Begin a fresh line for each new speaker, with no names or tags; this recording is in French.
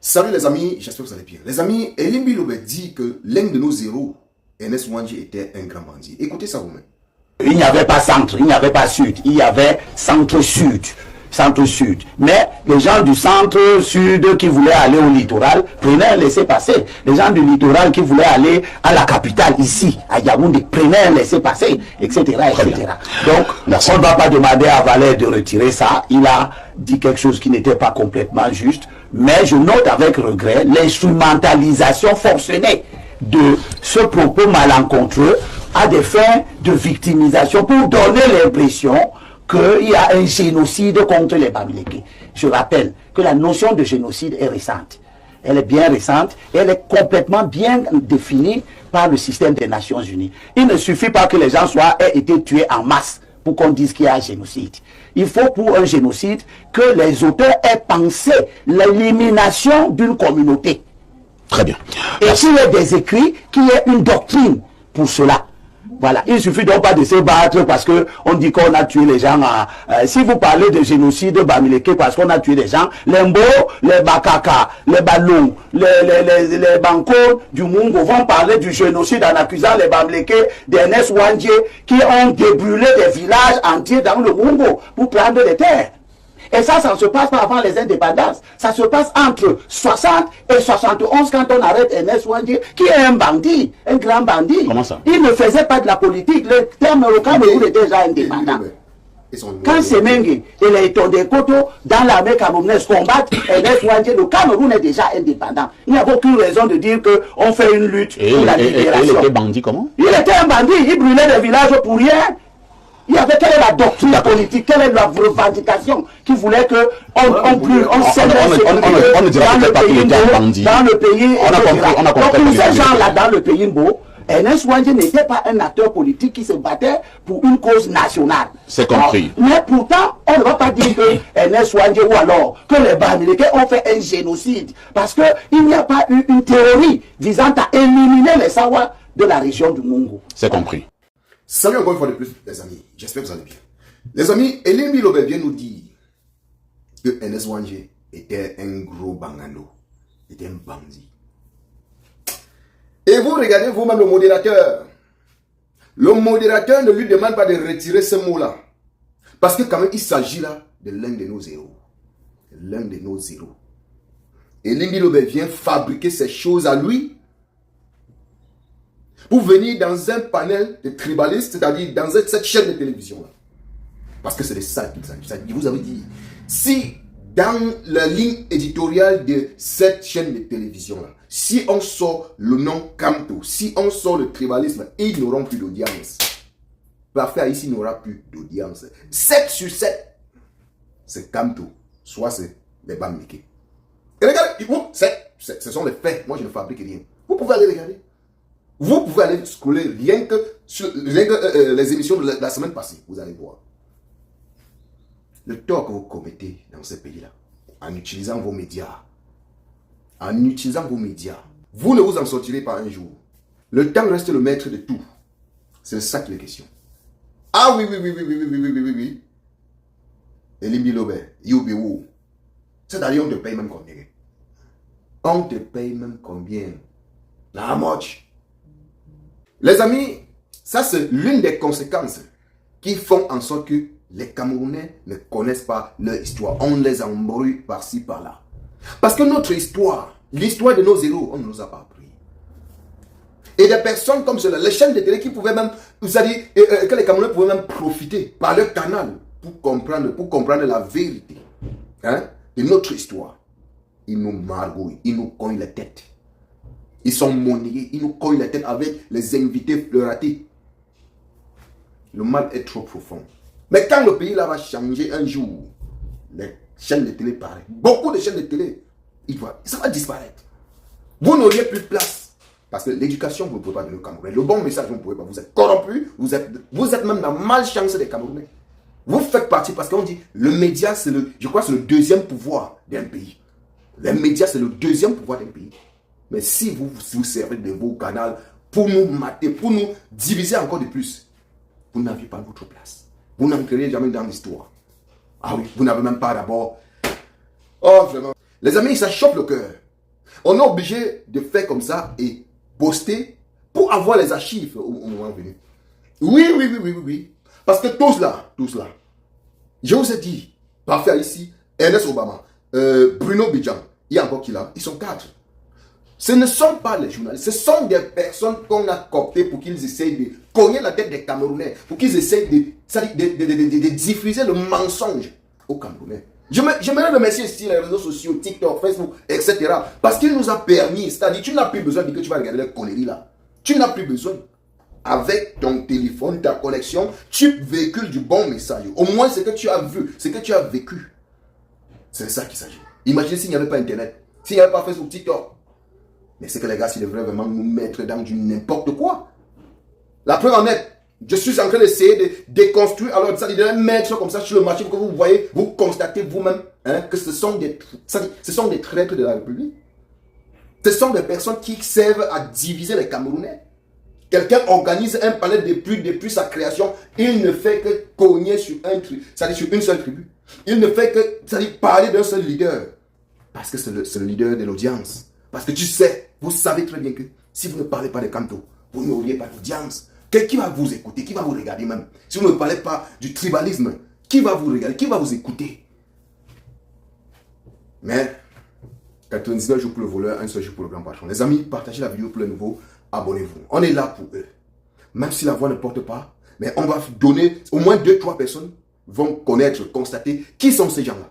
Salut les amis, j'espère que vous allez bien. Les amis, Elim Bilobe dit que l'un de nos héros, Ernest Ouandji, était un grand bandit. Écoutez ça vous-même.
Il n'y avait pas centre, il n'y avait pas sud, il y avait centre-sud. Centre-sud. Mais les gens du centre-sud qui voulaient aller au littoral prenaient un laissez-passer. Les gens du littoral qui voulaient aller à la capitale, ici, à Yaoundé, prenaient un laissez-passer, etc. etc. Donc, on ne va pas demander à Valère de retirer ça. Il a dit quelque chose qui n'était pas complètement juste. Mais je note avec regret l'instrumentalisation forcenée de ce propos malencontreux à des fins de victimisation pour donner l'impression qu'il y a un génocide contre les Bamileke. Je rappelle que la notion de génocide est récente. Elle est bien récente et elle est complètement bien définie par le système des Nations Unies. Il ne suffit pas que les gens aient été tués en masse pour qu'on dise qu'il y a un génocide. Il faut pour un génocide que les auteurs aient pensé l'élimination d'une communauté.
Très bien.
Et qu'il y ait des écrits, qu'il y ait une doctrine pour cela. Voilà, il suffit donc pas de se battre parce que on dit qu'on a tué les gens. Si vous parlez de génocide Bamileke parce qu'on a tué des gens, les Mbo, les Bakaka, les Balou, les Banco du Mungo vont parler du génocide en accusant les Bamileke d'Ernest Ouandji qui ont débrûlé des villages entiers dans le Mungo pour prendre les terres. Et ça ne se passe pas avant les indépendances. Ça se passe entre 60 et 71 quand on arrête Ernest Ouandji, qui est un bandit, un grand bandit.
Comment ça?
Il ne faisait pas de la politique. Le terme au Cameroun est déjà indépendant. Quand Semengue et les Tondekoto dans l'armée camerounaise combattent Ernest Ouandji, le Cameroun est déjà indépendant. Il n'y a aucune raison de dire qu'on fait une lutte pour la libération.
Il était bandit comment?
Il était un bandit, il brûlait des villages pour rien. Il y avait quelle est la doctrine politique, quelle est la revendication qui voulait que on s'élève dans le pays. On a compris. Donc ces gens-là dans le pays Mbo, Ernest Ouandji n'était pas un acteur politique qui se battait pour une cause nationale.
C'est compris.
Mais pourtant, on ne va pas dire que Ernest Ouandji ou alors que les Bamileke ont fait un génocide. Parce qu'il n'y a pas eu une théorie visant à éliminer les Sawa de la région du Mungo.
C'est compris.
Salut encore une fois de plus, les amis. J'espère que vous allez bien. Les amis, Elim Bilobe vient nous dire que Ernest Ouandji était un gros bangano. Était un bandit. Et vous regardez vous-même le modérateur. Le modérateur ne lui demande pas de retirer ce mot-là. Parce que quand même, il s'agit là de l'un de nos héros. L'un de nos héros. Elim Bilobe vient fabriquer ces choses à lui pour venir dans un panel de tribalistes, c'est-à-dire dans cette chaîne de télévision-là. Parce que c'est de ça qu'il s'agit. Je vous avais dit, si dans la ligne éditoriale de cette chaîne de télévision-là, si on sort le nom Kamto, si on sort le tribalisme, ils n'auront plus d'audience. Parfait, ici n'aura plus d'audience. 7 sur 7, c'est Kamto, soit c'est les Bamileke. Et regardez, ce sont les faits. Moi, je ne fabrique rien. Vous pouvez aller regarder. Vous pouvez aller scroller rien que sur les émissions de la semaine passée. Vous allez voir. Le tort que vous commettez dans ce pays-là, en utilisant vos médias, vous ne vous en sortirez pas un jour. Le temps reste le maître de tout. C'est de ça qu'il est question. Ah oui. Elim Bilobe, Youbiou. C'est-à-dire, on te paye même combien? On te paye même combien? How much? Les amis, ça c'est l'une des conséquences qui font en sorte que les Camerounais ne connaissent pas leur histoire. On les embrouille par-ci, par-là. Parce que notre histoire, l'histoire de nos héros, on ne nous a pas appris. Et des personnes comme cela, les chaînes de télé qui pouvaient même, c'est-à-dire que les Camerounais pouvaient même profiter par leur canal pour comprendre la vérité de notre histoire. Ils nous margouillent, ils nous cognent la tête. Ils sont monnayés, ils nous cognent la tête avec les invités fleuratés. Le mal est trop profond. Mais quand le pays là va changer un jour, les chaînes de télé pareil, beaucoup de chaînes de télé, ça va disparaître. Vous n'auriez plus de place. Parce que l'éducation, vous ne pouvez pas donner au Camerounais. Le bon message, vous ne pouvez pas. Vous êtes corrompus, vous êtes même la malchance des Camerounais. Vous faites partie parce qu'on dit, le média, c'est le deuxième pouvoir d'un pays. Les médias, c'est le deuxième pouvoir d'un pays. Mais si vous vous servez de vos canaux pour nous mater, pour nous diviser encore de plus, vous n'avez pas votre place. Vous n'entrerez jamais dans l'histoire. Ah oui, vous n'avez même pas d'abord. Oh, vraiment. Les amis, ça choque le cœur. On est obligé de faire comme ça et poster pour avoir les archives au moment venu. Oui. Parce que tous là, je vous ai dit, parfait ici, Ernest Obama, Bruno Bidjan, il y a encore qui là, ils sont 4. Ce ne sont pas les journalistes, ce sont des personnes qu'on a cooptées pour qu'ils essayent de cogner la tête des Camerounais, pour qu'ils essayent de diffuser le mensonge aux Camerounais. J'aimerais remercier ici les réseaux sociaux, TikTok, Facebook, etc. Parce qu'il nous a permis, c'est-à-dire tu n'as plus besoin de dire que tu vas regarder les conneries là. Tu n'as plus besoin. Avec ton téléphone, ta connexion, tu véhicules du bon message. Au moins ce que tu as vu, ce que tu as vécu. C'est ça qu'il s'agit. Imaginez s'il n'y avait pas Internet, s'il n'y avait pas Facebook, TikTok. Mais c'est que les gars, ils devraient vraiment nous mettre dans du n'importe quoi. La preuve en est, je suis en train d'essayer de déconstruire. Alors, ça, ils devraient mettre comme ça sur le marché pour que vous voyez, vous constatez vous-même que ce sont des traîtres de la République. Ce sont des personnes qui servent à diviser les Camerounais. Quelqu'un organise un palais depuis sa création. Il ne fait que cogner sur un truc, c'est-à-dire sur une seule tribu. Il ne fait que, c'est-à-dire parler d'un seul leader. Parce que c'est le leader de l'audience. Parce que tu sais, vous savez très bien que si vous ne parlez pas de Kanto, vous n'auriez pas d'audience. Qui va vous écouter? Qui va vous regarder même? Si vous ne parlez pas du tribalisme, qui va vous regarder? Qui va vous écouter? Mais 99 jours pour le voleur, un seul jour pour le grand patron. Les amis, partagez la vidéo pour les nouveaux. Abonnez-vous. On est là pour eux. Même si la voix ne porte pas, mais on va donner au moins 2-3 personnes vont connaître, constater qui sont ces gens-là.